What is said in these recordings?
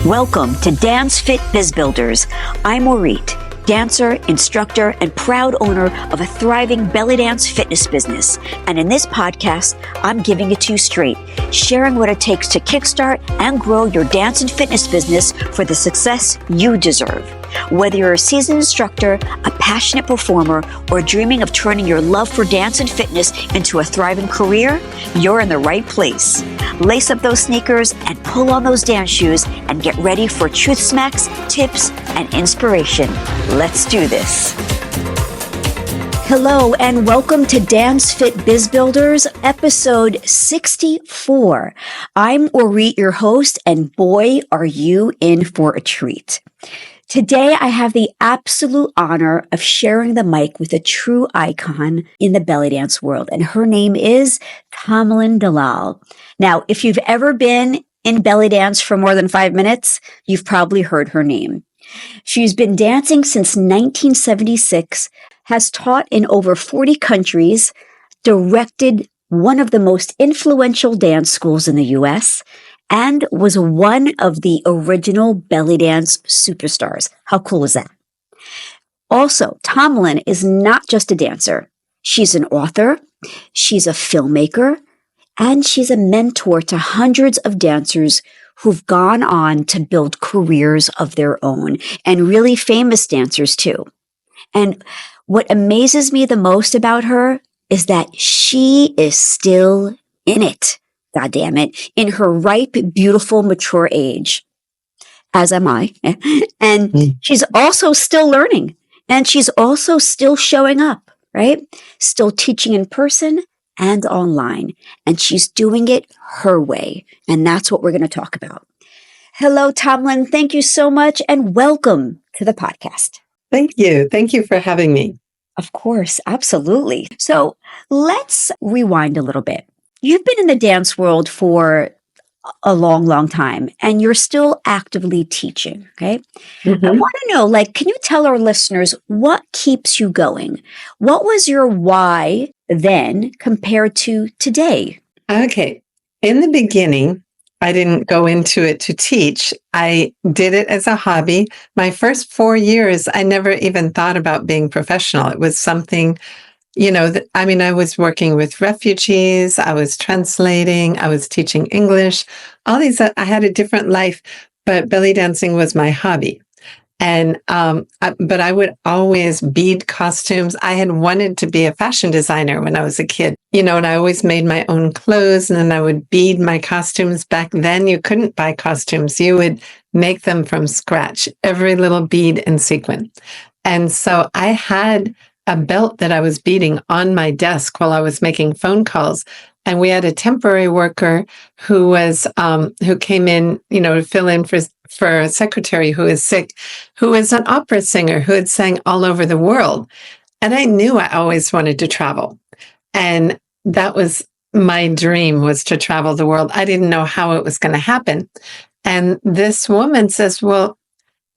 Welcome to Dance Fit Biz Builders. I'm Orit, dancer, instructor, and proud owner of a thriving belly dance fitness business. And in this podcast, I'm giving it to you straight, sharing what it takes to kickstart and grow your dance and fitness business for the success you deserve. Whether you're a seasoned instructor, a passionate performer, or dreaming of turning your love for dance and fitness into a thriving career, you're in the right place. Lace up those sneakers and pull on those dance shoes and get ready for truth smacks, tips, and inspiration. Let's do this. Hello and welcome to Dance Fit Biz Builders, episode 64. I'm Orit, your host, and boy, are you in for a treat. Today, I have the absolute honor of sharing the mic with a true icon in the belly dance world, and her name is Tamalyn Dallal. Now, if you've ever been in belly dance for more than 5 minutes, you've probably heard her name. She's been dancing since 1976, has taught in over 40 countries, directed one of the most influential dance schools in the U.S., and was one of the original belly dance superstars. How cool is that? Also, Tamalyn is not just a dancer. She's an author, she's a filmmaker, and she's a mentor to hundreds of dancers who've gone on to build careers of their own, and really famous dancers too. And what amazes me the most about her is that she is still in it. God damn it, in her ripe, beautiful, mature age, as am I. And she's also still learning, and she's also still showing up, right? Still teaching in person and online, and she's doing it her way. And that's what we're going to talk about. Hello, Tamalyn. Thank you so much, and welcome to the podcast. Thank you. Thank you for having me. Of course, absolutely. So let's rewind a little bit. You've been in the dance world for a long, long time, and you're still actively teaching, okay? Mm-hmm. I want to know, can you tell our listeners what keeps you going? What was your why then compared to today? Okay. In the beginning, I didn't go into it to teach. I did it as a hobby. My first 4 years, I never even thought about being professional. It was something I was working with refugees, I was translating, I was teaching English, all these, I had a different life, but belly dancing was my hobby. And, but I would always bead costumes. I had wanted to be a fashion designer when I was a kid, and I always made my own clothes, and then I would bead my costumes. Back then, you couldn't buy costumes. You would make them from scratch, every little bead and sequin. And so I had a belt that I was beading on my desk while I was making phone calls. And we had a temporary worker who was, who came in, to fill in for a secretary who was sick, who was an opera singer who had sang all over the world. And I knew I always wanted to travel. And that was my dream, was to travel the world. I didn't know how it was going to happen. And this woman says, well,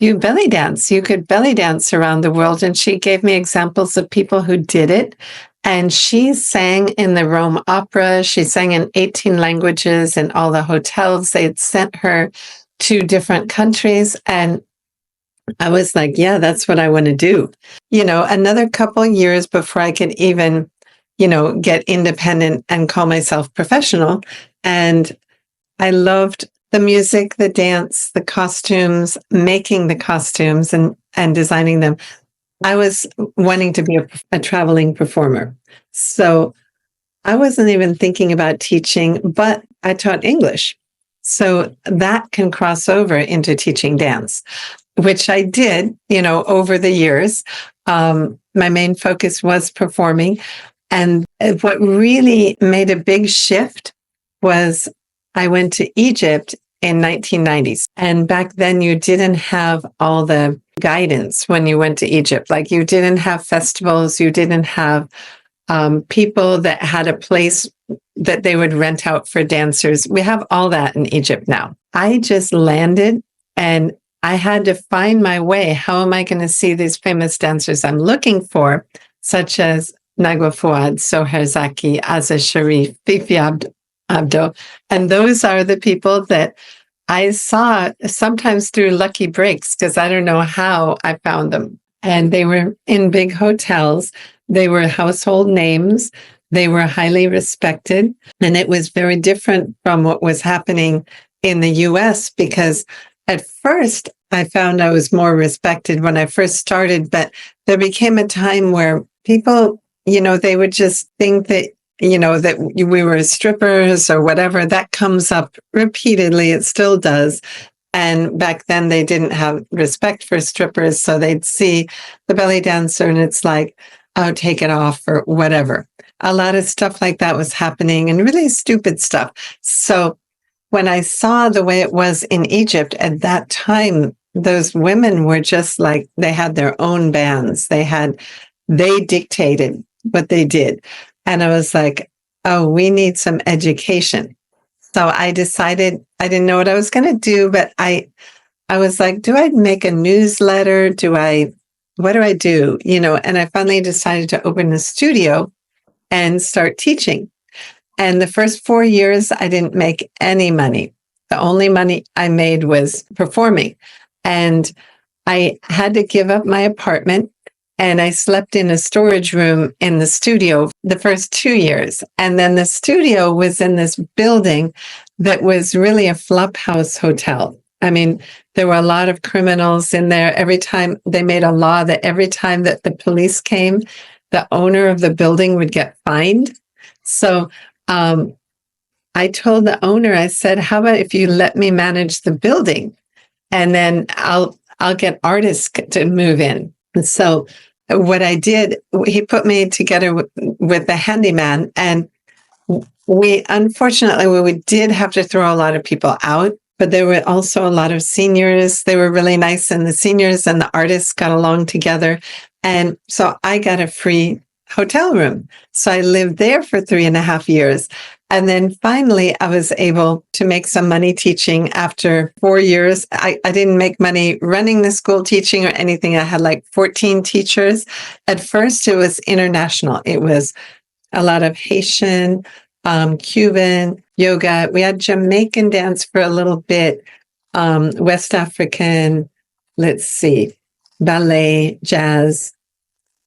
you belly dance. You could belly dance around the world. And she gave me examples of people who did it. And she sang in the Rome Opera. She sang in 18 languages in all the hotels. They had sent her to different countries. And I was like, yeah, that's what I want to do. Another couple of years before I could even, get independent and call myself professional. And I loved the music, the dance, the costumes, making the costumes and designing them. I was wanting to be a traveling performer. So I wasn't even thinking about teaching, but I taught English. So that can cross over into teaching dance, which I did, over the years. My main focus was performing. And what really made a big shift was I went to Egypt in 1990s. And back then you didn't have all the guidance when you went to Egypt. You didn't have festivals, you didn't have people that had a place that they would rent out for dancers. We have all that in Egypt now. I just landed and I had to find my way. How am I going to see these famous dancers I'm looking for, such as Nagwa Fouad, Soher Zaki, Aza Sharif, Fifi Abdo. And those are the people that I saw sometimes through lucky breaks, because I don't know how I found them. And they were in big hotels. They were household names. They were highly respected. And it was very different from what was happening in the US, because at first I found I was more respected when I first started, but there became a time where people, they would just think that that we were strippers or whatever. That comes up repeatedly. It still does. And back then they didn't have respect for strippers. So they'd see the belly dancer and it's like, oh, take it off or whatever. A lot of stuff like that was happening and really stupid stuff. So when I saw the way it was in Egypt at that time, those women were just like, they had their own bands. They dictated what they did. And I was like, oh, we need some education. So I decided, I didn't know what I was going to do, but I was like, do I make a newsletter? What do I do? And I finally decided to open a studio and start teaching. And the first 4 years, I didn't make any money. The only money I made was performing. And I had to give up my apartment. And I slept in a storage room in the studio the first 2 years. And then the studio was in this building that was really a flop house hotel. I mean, there were a lot of criminals in there. Every time they made a law that every time that the police came, the owner of the building would get fined. So I told the owner, I said, how about if you let me manage the building and then I'll get artists to move in. And so what I did, he put me together with the handyman, and we did have to throw a lot of people out, but there were also a lot of seniors. They were really nice, and the seniors and the artists got along together. And so I got a free hotel room. So I lived there for 3.5 years. And then finally, I was able to make some money teaching after 4 years. I didn't make money running the school teaching or anything. I had like 14 teachers. At first, it was international. It was a lot of Haitian, Cuban, yoga. We had Jamaican dance for a little bit, West African, ballet, jazz,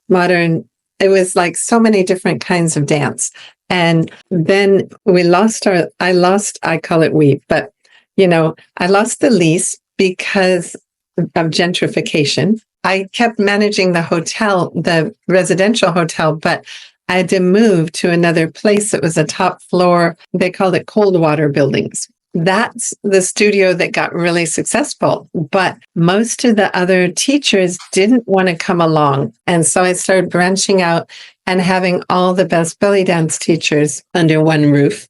modern. It was like so many different kinds of dance. And then I call it we, but, I lost the lease because of gentrification. I kept managing the residential hotel, but I had to move to another place that was a top floor. They called it cold water buildings. That's the studio that got really successful. But most of the other teachers didn't want to come along. And so I started branching out and having all the best belly dance teachers under one roof.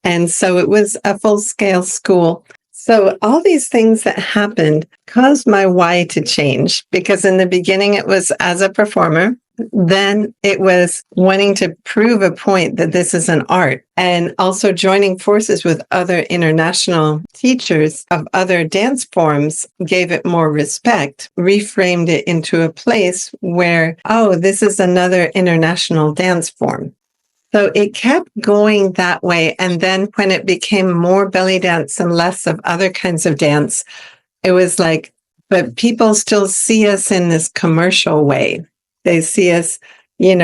And so it was a full-scale school. So all these things that happened caused my why to change, because in the beginning it was as a performer. Then it was wanting to prove a point that this is an art, and also joining forces with other international teachers of other dance forms gave it more respect, reframed it into a place where, oh, this is another international dance form. So it kept going that way. And then when it became more belly dance and less of other kinds of dance, it was like, but people still see us in this commercial way. They see us, in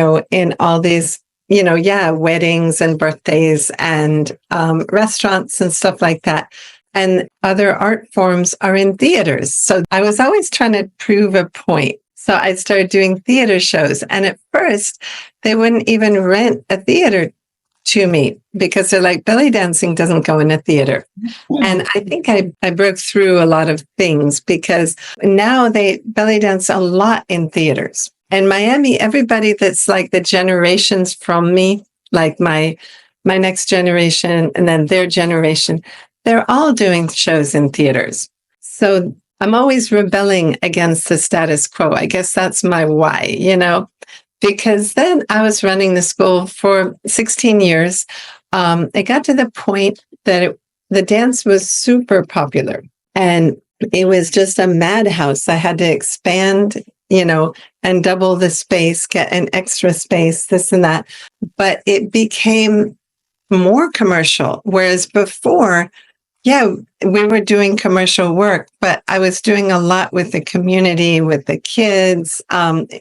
all these, weddings and birthdays and restaurants and stuff like that. And other art forms are in theaters. So I was always trying to prove a point. So I started doing theater shows. And at first, they wouldn't even rent a theater to me because they're like, belly dancing doesn't go in a theater. And I think I broke through a lot of things, because now they belly dance a lot in theaters. In Miami, everybody that's like the generations from me, like my next generation and then their generation, they're all doing shows in theaters. So I'm always rebelling against the status quo. I guess that's my why, because then I was running the school for 16 years. It got to the point that the dance was super popular, and it was just a madhouse. I had to expand, and double the space, get an extra space, this and that. But it became more commercial, whereas before Yeah, we were doing commercial work, but I was doing a lot with the community, with the kids,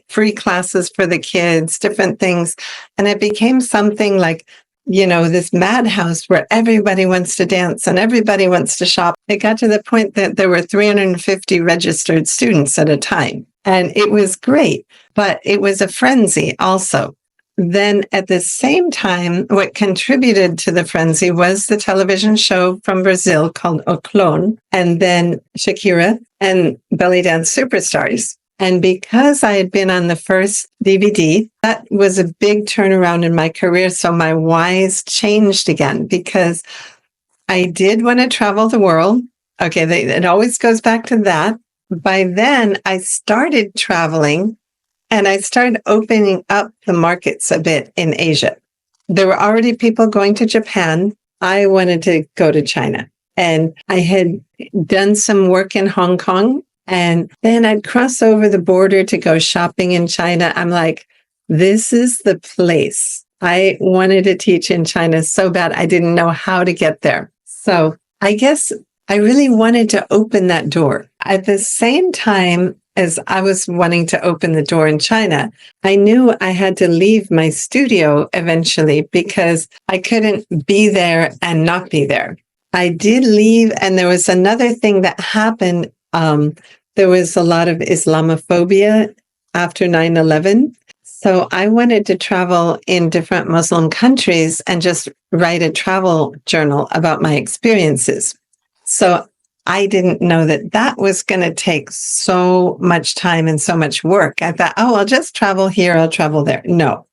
free classes for the kids, different things. And it became something like, this madhouse where everybody wants to dance and everybody wants to shop. It got to the point that there were 350 registered students at a time. And it was great, but it was a frenzy also. Then at the same time, what contributed to the frenzy was the television show from Brazil called O Clone, and then Shakira and Belly Dance Superstars. And because I had been on the first DVD, that was a big turnaround in my career. So my whys changed again because I did want to travel the world. Okay, it always goes back to that. By then, I started traveling and I started opening up the markets a bit in Asia. There were already people going to Japan. I wanted to go to China. And I had done some work in Hong Kong. And then I'd cross over the border to go shopping in China. I'm like, this is the place. I wanted to teach in China so bad. I didn't know how to get there. So I guess I really wanted to open that door. At the same time, as I was wanting to open the door in China, I knew I had to leave my studio eventually because I couldn't be there and not be there. I did leave, and there was another thing that happened. There was a lot of Islamophobia after 9/11. So I wanted to travel in different Muslim countries and just write a travel journal about my experiences. So I didn't know that that was going to take so much time and so much work. I thought, I'll just travel here, I'll travel there. No,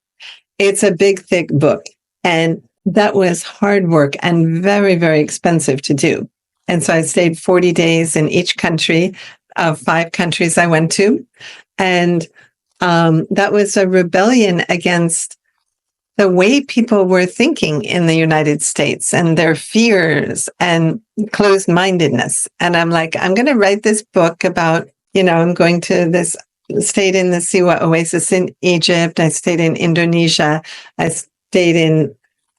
it's a big, thick book. And that was hard work and very, very expensive to do. And so I stayed 40 days in each country of 5 countries I went to. And that was a rebellion against the way people were thinking in the United States and their fears and closed-mindedness. And I'm like, I'm going to write this book about, I'm going to stayed in the Siwa Oasis in Egypt. I stayed in Indonesia. I stayed in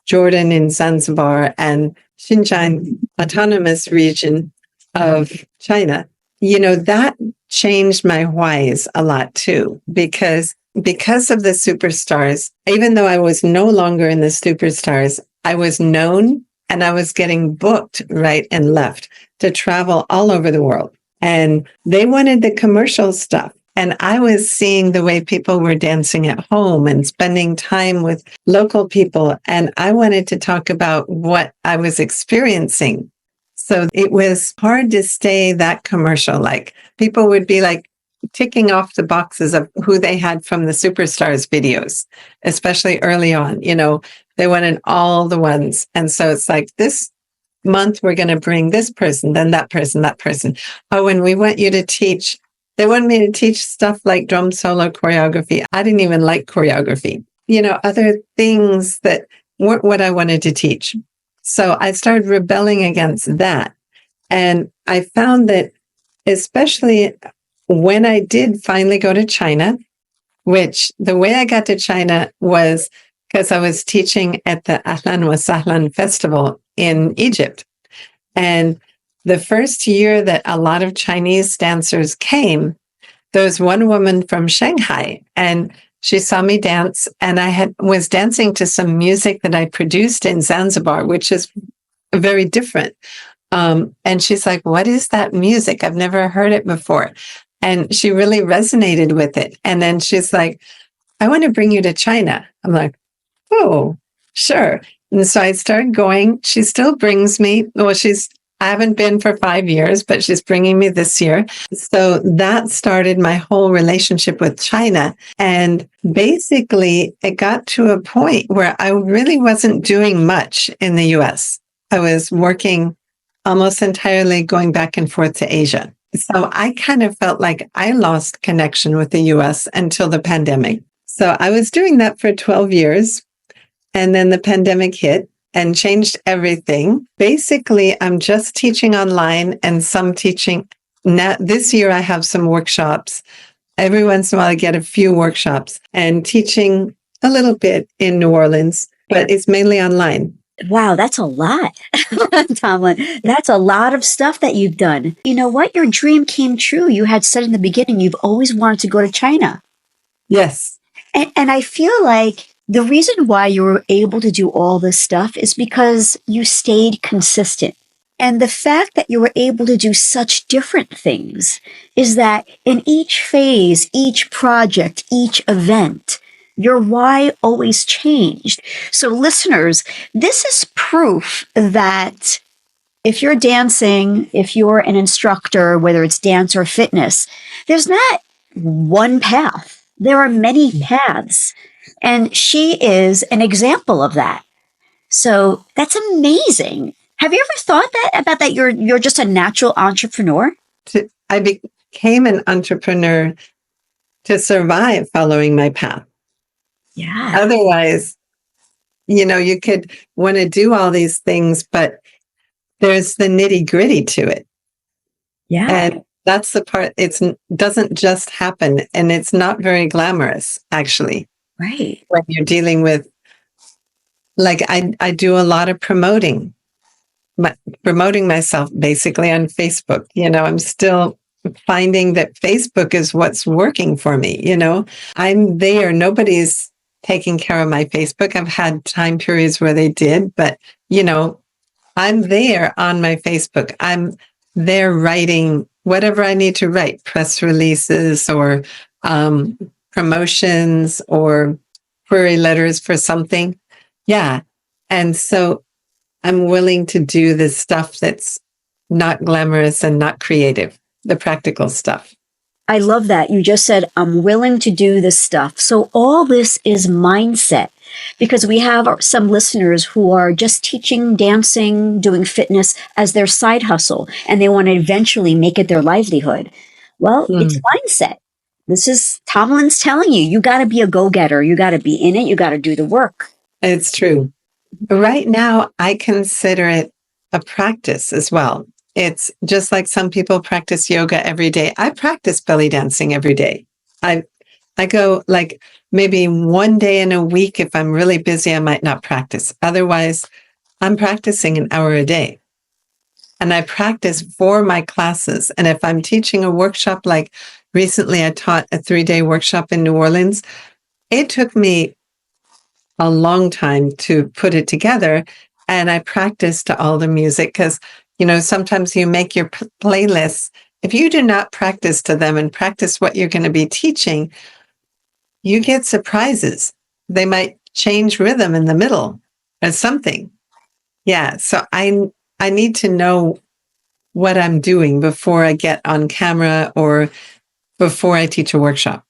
Jordan, in Zanzibar, and Xinjiang Autonomous Region of China. That changed my whys a lot too, because of the superstars, even though I was no longer in the superstars, I was known and I was getting booked right and left to travel all over the world. And they wanted the commercial stuff. And I was seeing the way people were dancing at home and spending time with local people. And I wanted to talk about what I was experiencing. So it was hard to stay that commercial. Like people would be like, ticking off the boxes of who they had from the superstars videos, especially early on. They wanted all the ones. And so it's like, this month, we're going to bring this person, then that person, that person. Oh, and we want you to teach. They wanted me to teach stuff like drum solo choreography. I didn't even like choreography, other things that weren't what I wanted to teach. So I started rebelling against that. And I found that especially when I did finally go to China, which the way I got to China was because I was teaching at the Ahlan wa Sahlan festival in Egypt. And the first year that a lot of Chinese dancers came, there was one woman from Shanghai, and she saw me dance, and I was dancing to some music that I produced in Zanzibar, which is very different. And she's like, "What is that music? I've never heard it before." And she really resonated with it. And then she's like, "I want to bring you to China." I'm like, "Oh, sure." And so I started going. She still brings me. Well, I haven't been for 5 years, but she's bringing me this year. So that started my whole relationship with China. And basically, it got to a point where I really wasn't doing much in the US. I was working almost entirely going back and forth to Asia. So I kind of felt like I lost connection with the US until the pandemic. So I was doing that for 12 years. And then the pandemic hit and changed everything. Basically, I'm just teaching online and some teaching. Now, this year, I have some workshops. Every once in a while, I get a few workshops and teaching a little bit in New Orleans, but it's mainly online. Wow, that's a lot, Tomlin. That's a lot of stuff that you've done. You know what? Your dream came true. You had said in the beginning you've always wanted to go to China. Yes. And I feel like the reason why you were able to do all this stuff is because you stayed consistent. And the fact that you were able to do such different things is that in each phase, each project, each event, your why always changed. So, listeners, this is proof that if you're dancing, if you're an instructor, whether it's dance or fitness, there's not one path. There are many paths. And she is an example of that. So that's amazing. Have you ever thought that about that you're just a natural entrepreneur? I became an entrepreneur to survive following my path. Yeah. Otherwise, you could want to do all these things, but there's the nitty gritty to it. Yeah. And that's the part, it doesn't just happen. And it's not very glamorous, actually. Right. When you're dealing with, like, I do a lot of promoting myself basically on Facebook. I'm still finding that Facebook is what's working for me. I'm there. Nobody's taking care of my Facebook. I've had time periods where they did, but I'm there on my Facebook. I'm there writing whatever I need to write, press releases or promotions or query letters for something. Yeah. And so I'm willing to do the stuff that's not glamorous and not creative, the practical stuff. I love that. You just said, I'm willing to do this stuff. So all this is mindset, because we have some listeners who are just teaching dancing, doing fitness as their side hustle, and they want to eventually make it their livelihood. Well, it's mindset. This is Tamalyn's telling you, you got to be a go-getter. You got to be in it. You got to do the work. It's true. Right now, I consider it a practice as well. It's just like some people practice yoga every day. I practice belly dancing every day. I go like maybe one day in a week. If I'm really busy, I might not practice. Otherwise, I'm practicing an hour a day. And I practice for my classes. And if I'm teaching a workshop, like recently I taught a 3-day workshop in New Orleans, it took me a long time to put it together. And I practiced to all the music because, sometimes you make your playlists. If you do not practice to them and practice what you're going to be teaching, you get surprises. They might change rhythm in the middle or something. Yeah. So I need to know what I'm doing before I get on camera or before I teach a workshop.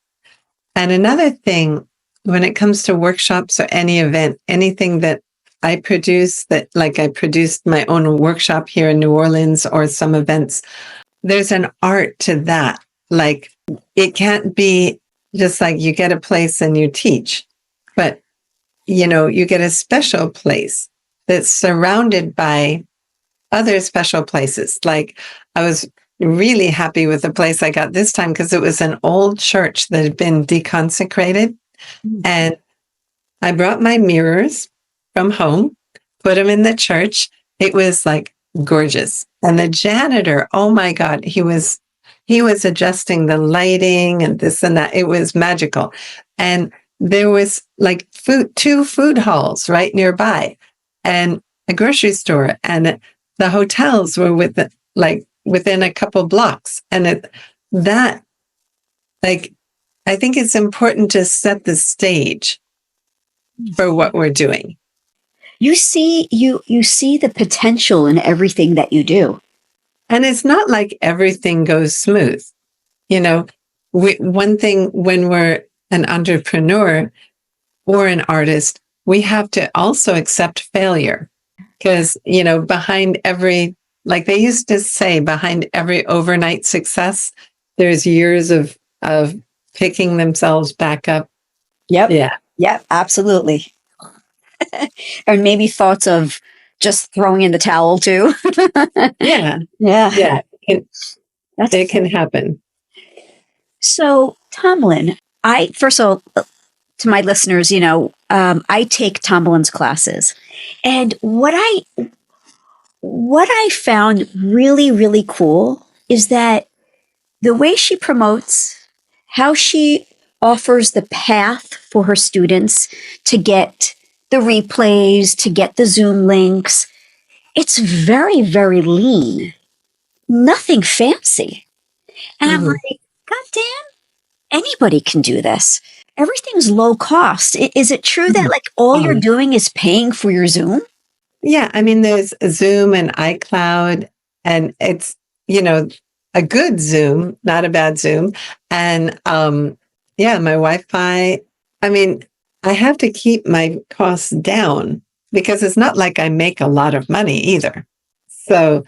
And another thing, when it comes to workshops or any event, anything that I produce, that like I produced my own workshop here in New Orleans or some events, there's an art to that. Like it can't be just like you get a place and you teach, but you get a special place that's surrounded by other special places. Like I was really happy with the place I got this time because it was an old church that had been deconsecrated. And I brought my mirrors from home, put them in the church. It was like gorgeous. And the janitor, oh my God, he was adjusting the lighting and this and that. It was magical. And there was like two food halls right nearby and a grocery store, and the hotels were within a couple blocks. And I think it's important to set the stage for what we're doing. You see the potential in everything that you do. And it's not like everything goes smooth. One thing when we're an entrepreneur or an artist, we have to also accept failure. Because, behind every, like they used to say, behind every overnight success, there's years of picking themselves back up. Yep. Yeah. Yep, absolutely. Or maybe thoughts of just throwing in the towel too. Yeah. Yeah. Yeah. It can happen. So, Tamalyn, first of all, to my listeners, I take Tamalyn's classes. And what I found really, really cool is that the way she promotes, how she offers the path for her students to get the replays, to get the Zoom links, it's very, very lean. Nothing fancy. And I'm like, God damn, anybody can do this. Everything's low cost. Is it true that like all you're doing is paying for your Zoom? Yeah, I mean, there's Zoom and iCloud, and it's, a good Zoom, not a bad Zoom. And yeah, my Wi-Fi. I mean, I have to keep my costs down because it's not like I make a lot of money either. So,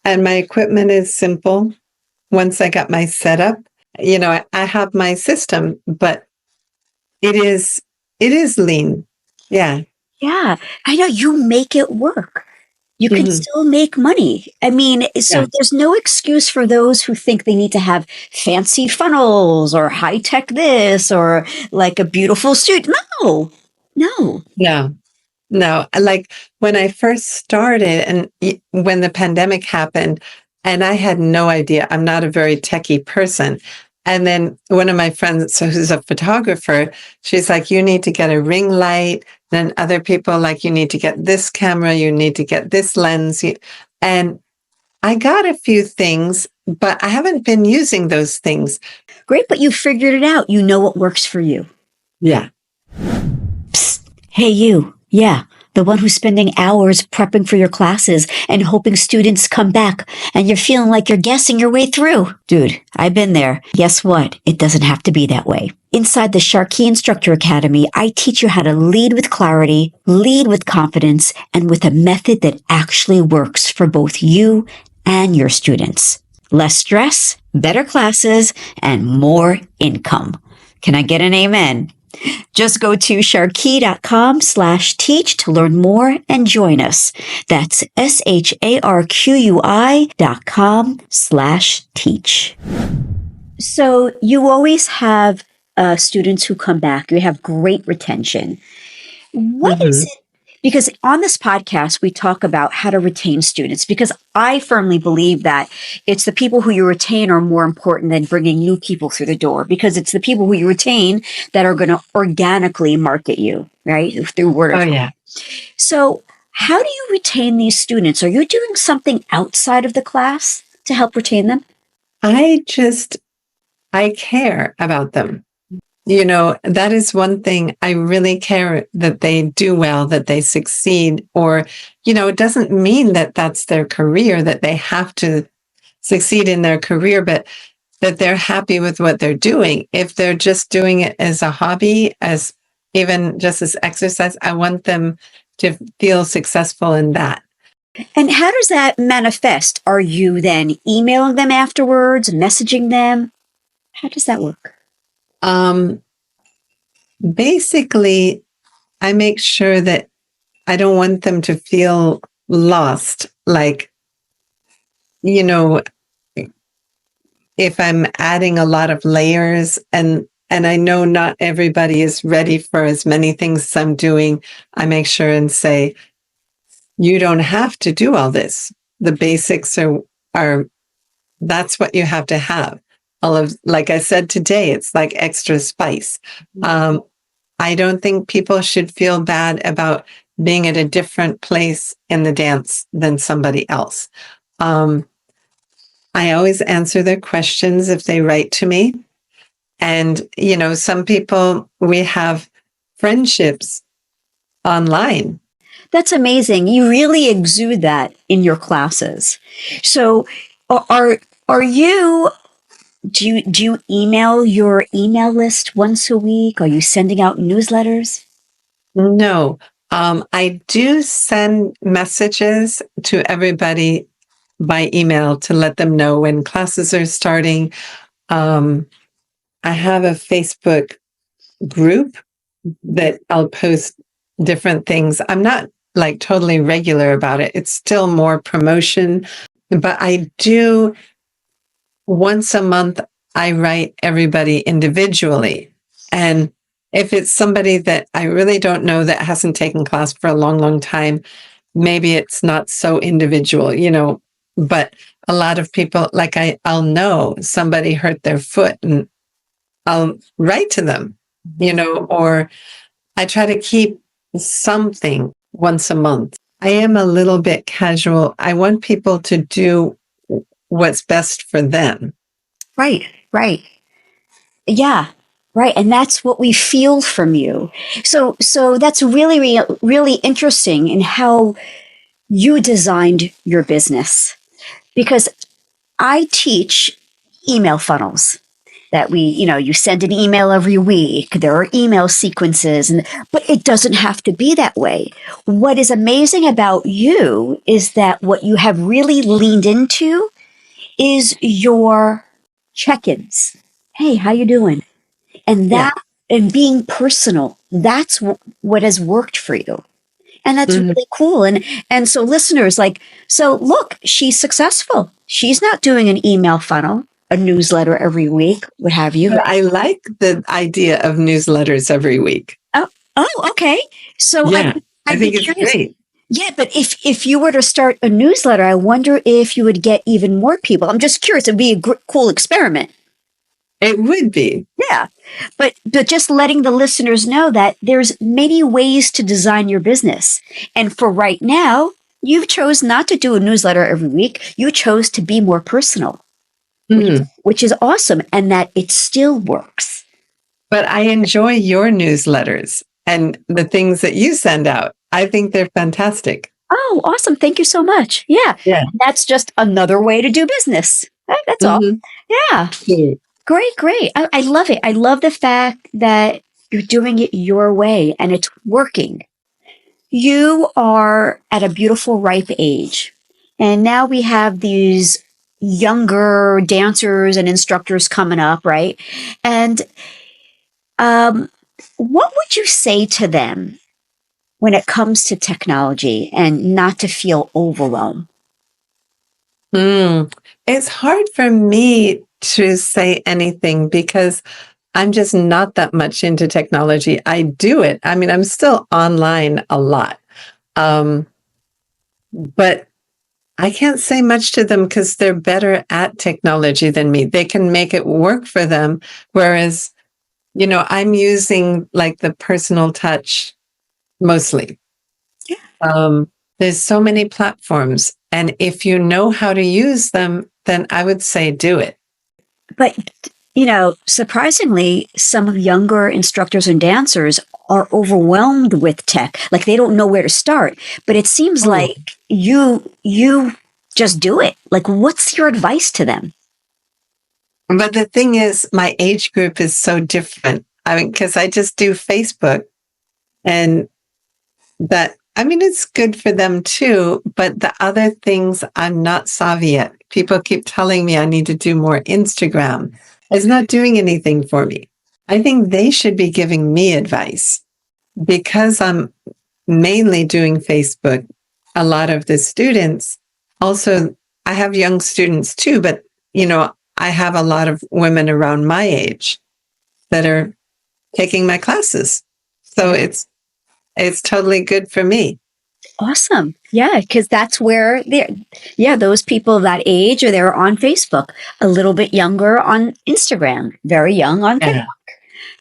and my equipment is simple. Once I got my setup, I have my system, but it is lean. Yeah. Yeah, I know you make it work. You can still make money. I mean, so Yeah. there's no excuse for those who think they need to have fancy funnels or high tech this or like a beautiful studio. No, no. No. No, like when I first started and when the pandemic happened, and I had no idea, I'm not a very techie person. And then one of my friends, so who's a photographer, she's like, you need to get a ring light. Then other people like, you need to get this camera, you need to get this lens. And I got a few things, but I haven't been using those things. Great, but you figured it out. You know what works for you. Yeah. Psst. Hey, you. Yeah, the one who's spending hours prepping for your classes and hoping students come back and you're feeling like you're guessing your way through. Dude, I've been there. Guess what? It doesn't have to be that way. Inside the Sharkey Instructor Academy, I teach you how to lead with clarity, lead with confidence, and with a method that actually works for both you and your students. Less stress, better classes, and more income. Can I get an amen? Just go to sharkey.com/teach to learn more and join us. That's SHARQUI.com/teach. So you always have students who come back. You have great retention. What is it? Because on this podcast, we talk about how to retain students because I firmly believe that it's the people who you retain are more important than bringing new people through the door because it's the people who you retain that are going to organically market you, right? Through word of mouth. Yeah. So how do you retain these students? Are you doing something outside of the class to help retain them? I care about them. That is one thing I really care that they do well, that they succeed, or, it doesn't mean that that's their career, that they have to succeed in their career, but that they're happy with what they're doing. If they're just doing it as a hobby, as even just as exercise, I want them to feel successful in that. And how does that manifest? Are you then emailing them afterwards, messaging them? How does that work? Basically, I make sure that I don't want them to feel lost. Like, if I'm adding a lot of layers and I know not everybody is ready for as many things as I'm doing, I make sure and say, you don't have to do all this. The basics are that's what you have to have. Like I said today, it's like extra spice. I don't think people should feel bad about being at a different place in the dance than somebody else. I always answer their questions if they write to me. And, some people, we have friendships online. That's amazing. You really exude that in your classes. So are you do you email your email list once a week? Are you sending out newsletters? No. I do send messages to everybody by email to let them know when classes are starting. I have a Facebook group that I'll post different things. I'm not like totally regular about it. It's still more promotion, but I do once a month, I write everybody individually. And if it's somebody that I really don't know that hasn't taken class for a long, long time, maybe it's not so individual, but a lot of people, like I'll know somebody hurt their foot and I'll write to them, or I try to keep something once a month. I am a little bit casual. I want people to do what's best for them. Right, right. Yeah, right. And that's what we feel from you. So that's really, really interesting in how you designed your business, because I teach email funnels that you send an email every week. There are email sequences, but it doesn't have to be that way. What is amazing about you is that what you have really leaned into is your check-ins. Hey, how you doing? And and being personal, that's what has worked for you. And that's really cool. And so listeners, so look, she's successful. She's not doing an email funnel, a newsletter every week, what have you. But I like the idea of newsletters every week. Oh, okay. So yeah, I think it's great. Yeah, but if you were to start a newsletter, I wonder if you would get even more people. I'm just curious. It'd be a cool experiment. It would be. Yeah. But just letting the listeners know that there's many ways to design your business. And for right now, you chose not to do a newsletter every week. You chose to be more personal, which is awesome, and that it still works. But I enjoy your newsletters and the things that you send out. I think they're fantastic. Oh, awesome. Thank you so much. Yeah. That's just another way to do business. That's all. Yeah. Great. I love it. I love the fact that you're doing it your way and it's working. You are at a beautiful, ripe age. And now we have these younger dancers and instructors coming up, right? And what would you say to them when it comes to technology and not to feel overwhelmed? It's hard for me to say anything because I'm just not that much into technology. I do it. I mean, I'm still online a lot. But I can't say much to them because they're better at technology than me. They can make it work for them. Whereas, I'm using like the personal touch mostly. There's so many platforms. And if you know how to use them, then I would say do it. But, surprisingly, some of younger instructors and dancers are overwhelmed with tech. Like they don't know where to start. But it seems like you just do it. Like, what's your advice to them? But the thing is, my age group is so different. I mean, because I just do Facebook and it's good for them too, but the other things I'm not savvy at. People keep telling me I need to do more Instagram. It's not doing anything for me. I think they should be giving me advice because I'm mainly doing Facebook. A lot of the students, also, I have young students too, but, I have a lot of women around my age that are taking my classes. So it's totally good for me. Awesome. Yeah, because that's where those people that age or they're on Facebook, a little bit younger on Instagram, very young on TikTok.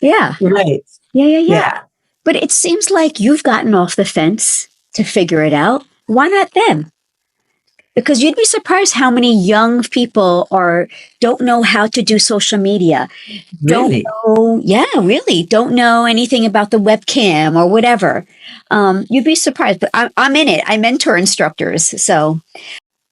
Yeah. Right. Yeah. But it seems like you've gotten off the fence to figure it out. Why not them? Because you'd be surprised how many young people don't know how to do social media. Really? Don't know anything about the webcam or whatever. You'd be surprised, but I'm in it. I mentor instructors. So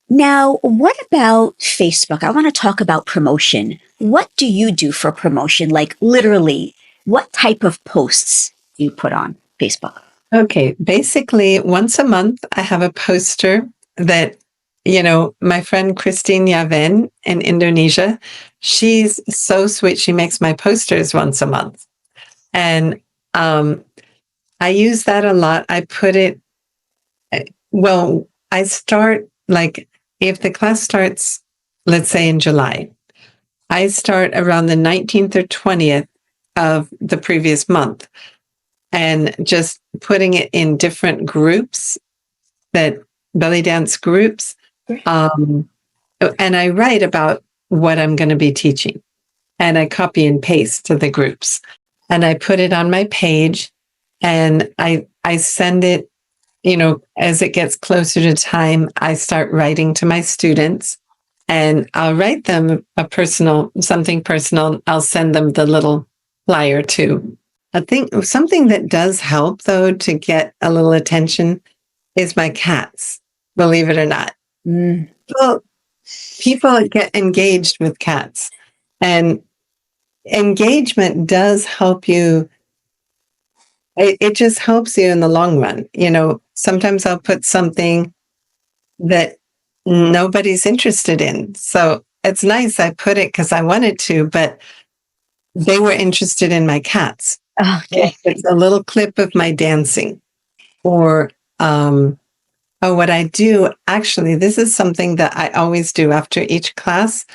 now what about Facebook? I want to talk about promotion. What do you do for promotion? Like literally, what type of posts do you put on Facebook? Okay. Basically, once a month, I have a poster that my friend Christine Yaven in Indonesia, she's so sweet. She makes my posters once a month. And I use that a lot. I put it, I start if the class starts, let's say in July, I start around the 19th or 20th of the previous month and just putting it in different groups, that belly dance groups. And I write about what I'm going to be teaching, and I copy and paste to the groups, and I put it on my page, and I send it, as it gets closer to time, I start writing to my students, and I'll write them something personal. I'll send them the little flyer too. I think something that does help, though, to get a little attention is my cats, believe it or not. People get engaged with cats, and engagement does help you. It just helps you in the long run. Sometimes I'll put something that nobody's interested in. So it's nice I put it because I wanted to, but they were interested in my cats. Okay. It's a little clip of my dancing. Or what I do, actually, this is something that I always do after each class.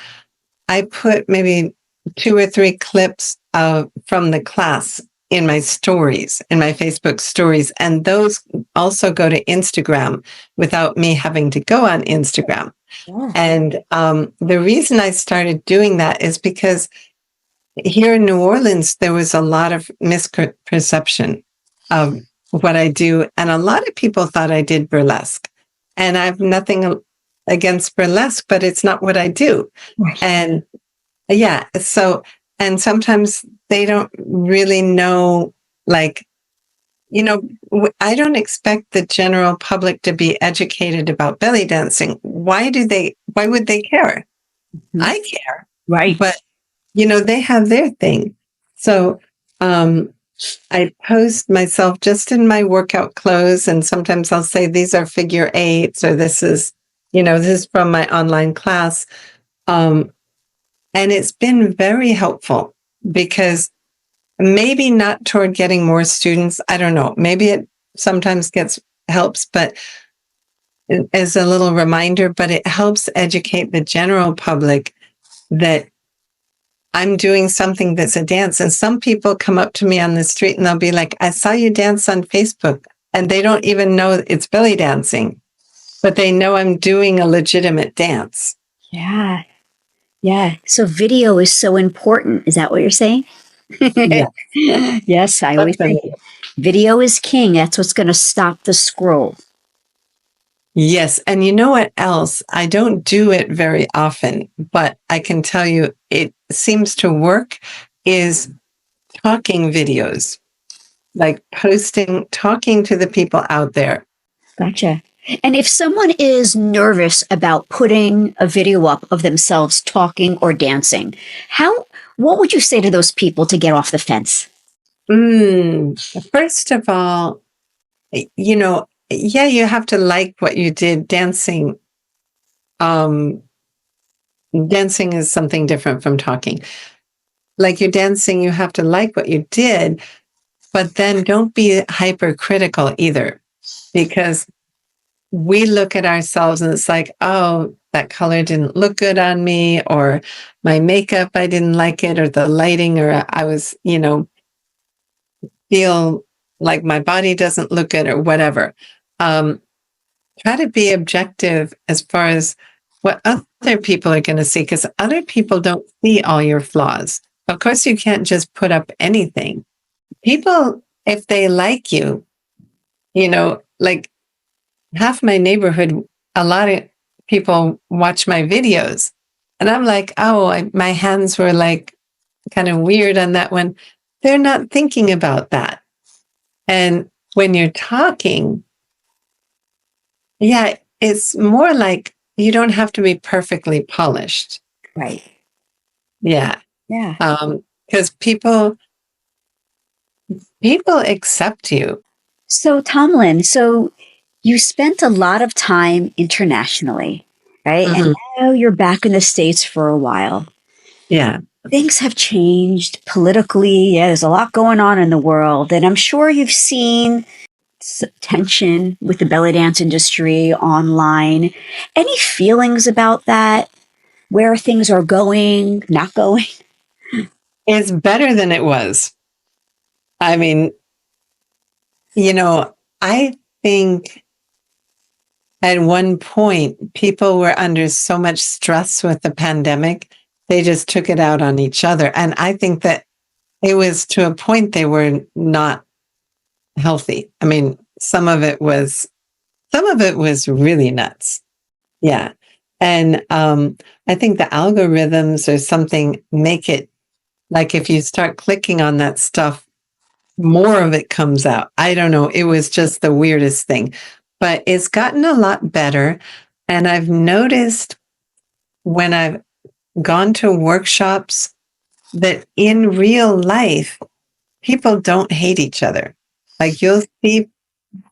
I put maybe 2 or 3 clips from the class in my stories, in my Facebook stories, and those also go to Instagram without me having to go on Instagram. Yeah. And the reason I started doing that is because here in New Orleans, there was a lot of misperception of what I do, and a lot of people thought I did burlesque. And I have nothing against burlesque, but it's not what I do. Right. And yeah, and sometimes they don't really know, I don't expect the general public to be educated about belly dancing. Why would they care? Mm-hmm. I care. Right. But, they have their thing. So, I post myself just in my workout clothes, and sometimes I'll say these are figure 8s, or this is from my online class. And it's been very helpful, because maybe not toward getting more students. I don't know. Maybe it sometimes helps, but as a little reminder, but it helps educate the general public that I'm doing something that's a dance. And some people come up to me on the street and they'll be like, I saw you dance on Facebook. And they don't even know it's belly dancing, but they know I'm doing a legitimate dance. Yeah. Yeah. So video is so important. Is that what you're saying? Yeah. Yes, I always say video is king. That's what's going to stop the scroll. Yes. And you know what else? I don't do it very often, but I can tell you it seems to work, is talking videos, like talking to the people out there. Gotcha. And if someone is nervous about putting a video up of themselves talking or dancing, what would you say to those people to get off the fence? First of all, you have to like what you did. Dancing is something different from talking. Like you're dancing, you have to like what you did, but then don't be hypercritical either, because we look at ourselves and it's like, oh, that color didn't look good on me, or my makeup, I didn't like it, or the lighting, or I was, feel like my body doesn't look good, or whatever. Try to be objective as far as what other people are going to see, because other people don't see all your flaws. Of course, you can't just put up anything. People, if they like you, like half my neighborhood, a lot of people watch my videos, and I'm like, oh, my hands were like kind of weird on that one. They're not thinking about that. And when you're talking, yeah, it's more like you don't have to be perfectly polished. Right. Yeah. Yeah. Because people accept you. So, Tamalyn, you spent a lot of time internationally, right? Mm-hmm. And now you're back in the States for a while. Yeah. Things have changed politically. Yeah, there's a lot going on in the world. And I'm sure you've seen tension with the belly dance industry online. Any feelings about that? Where things are going, not going? It's better than it was. I mean, I think at one point people were under so much stress with the pandemic, they just took it out on each other. And I think that it was to a point they were not healthy. I mean, some of it was really nuts. Yeah. And I think the algorithms or something make it like if you start clicking on that stuff, more of it comes out. I don't know. It was just the weirdest thing, but it's gotten a lot better. And I've noticed when I've gone to workshops that in real life, people don't hate each other. Like you'll see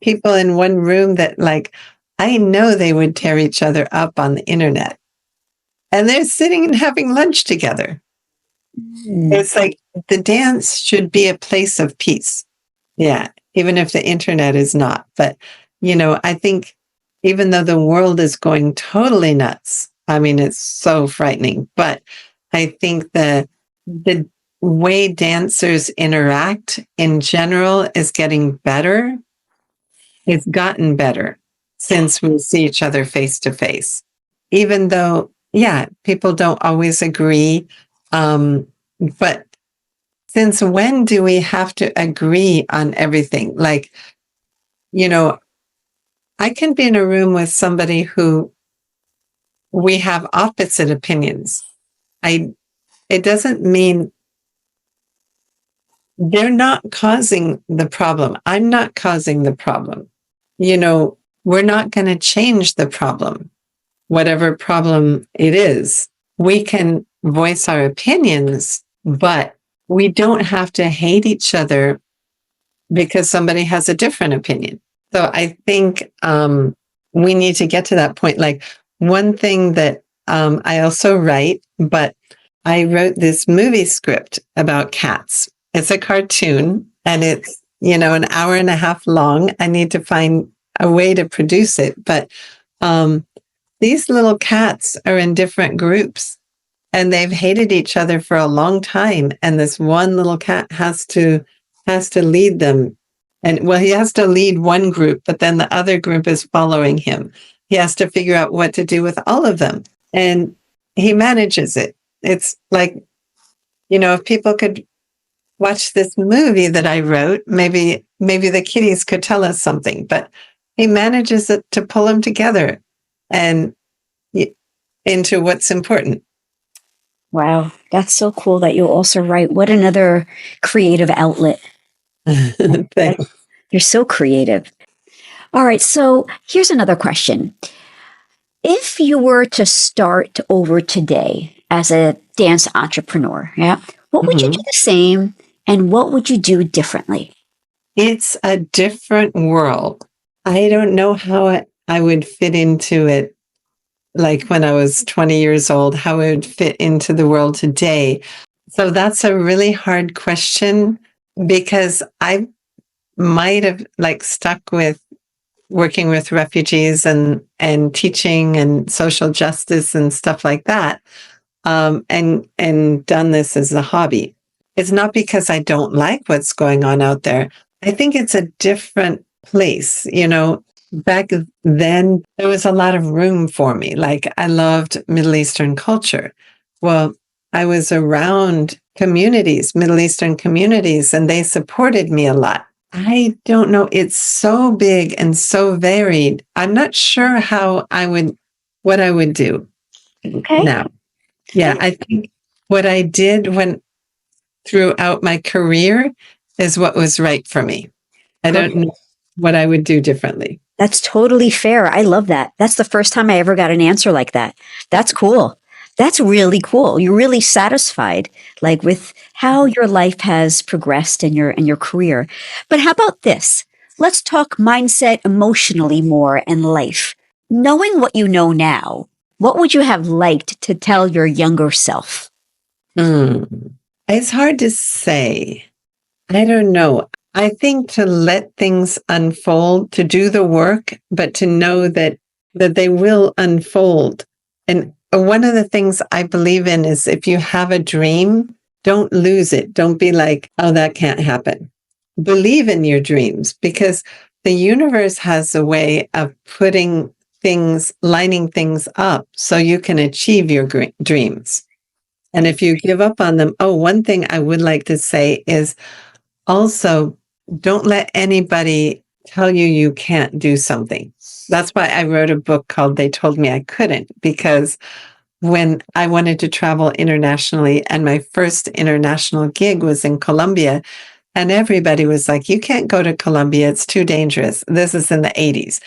people in one room that like, I know they would tear each other up on the internet. And they're sitting and having lunch together. It's like the dance should be a place of peace. Yeah, even if the internet is not. But, I think even though the world is going totally nuts, I mean, it's so frightening. But I think the way dancers interact in general is getting better. It's gotten better since we see each other face to face. Even though, yeah, people don't always agree. But since when do we have to agree on everything? Like, I can be in a room with somebody who we have opposite opinions. It doesn't mean they're not causing the problem. I'm not causing the problem. We're not going to change the problem, whatever problem it is. We can voice our opinions, but we don't have to hate each other because somebody has a different opinion. So I think we need to get to that point. Like one thing that I also write, but I wrote this movie script about cats. It's a cartoon and it's, an hour and a half long. I need to find a way to produce it. But these little cats are in different groups and they've hated each other for a long time. And this one little cat has to lead them. And well, he has to lead one group, but then the other group is following him. He has to figure out what to do with all of them. And he manages it. It's like, if people could watch this movie that I wrote, maybe the kitties could tell us something, but he manages it to pull them together and into what's important. Wow, that's so cool that you also write. What another creative outlet. You're so creative. All right, so here's another question. If you were to start over today as a dance entrepreneur, what would you do the same and what would you do differently? It's a different world. I don't know how I would fit into it. Like when I was 20 years old, how it would fit into the world today. So that's a really hard question because I might have stuck with working with refugees and teaching and social justice and stuff like that, and done this as a hobby. It's not because I don't like what's going on out there. I think it's a different place. Back then, there was a lot of room for me. Like I loved Middle Eastern culture. Well, I was around Middle Eastern communities, and they supported me a lot. I don't know. It's so big and so varied. I'm not sure what I would do now. Yeah, I think what I did throughout my career is what was right for me. I don't know what I would do differently. That's totally fair. I love that. That's the first time I ever got an answer like that. That's cool. That's really cool. You're really satisfied, with how your life has progressed in your career. But how about this? Let's talk mindset emotionally more in life. Knowing what you know now, what would you have liked to tell your younger self? It's hard to say. I don't know. I think to let things unfold, to do the work, but to know that they will unfold. And one of the things I believe in is if you have a dream, Don't lose it. Don't be like, oh, that can't happen. Believe in your dreams, because the universe has a way of putting things, lining things up so you can achieve your dreams. And if you give up on them, one thing I would like to say is also, don't let anybody tell you you can't do something. That's why I wrote a book called They Told Me I Couldn't, because when I wanted to travel internationally, and my first international gig was in Colombia, and everybody was like, you can't go to Colombia. It's too dangerous. This is in the 80s.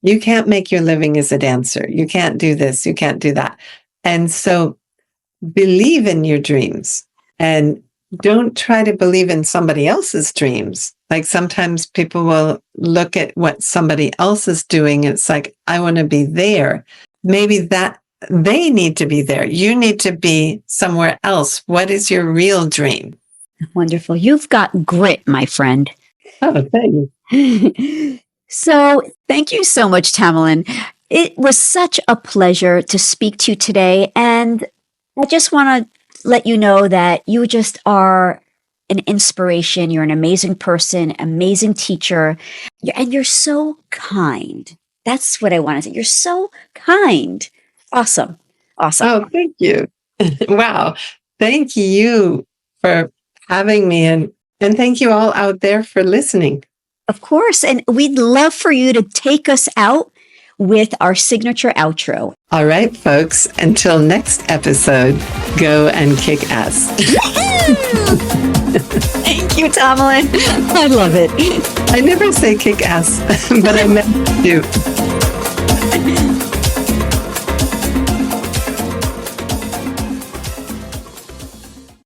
You can't make your living as a dancer. You can't do this. You can't do that. And so believe in your dreams, and don't try to believe in somebody else's dreams. Like sometimes people will look at what somebody else is doing. It's like, I want to be there. Maybe that they need to be there. You need to be somewhere else. What is your real dream? Wonderful. You've got grit, my friend. Oh, thank you. So thank you so much, Tamalyn. It was such a pleasure to speak to you today. And I just want to let you know that you just are an inspiration. You're an amazing person, amazing teacher, and you're so kind. That's what I want to say. You're so kind. Awesome. Awesome. Oh, thank you. Wow. Thank you for having me. And thank you all out there for listening. Of course. And we'd love for you to take us out with our signature outro. All right, folks. Until next episode, go and kick ass. Thank you, Tamalyn. I love it. I never say kick ass, but I meant to.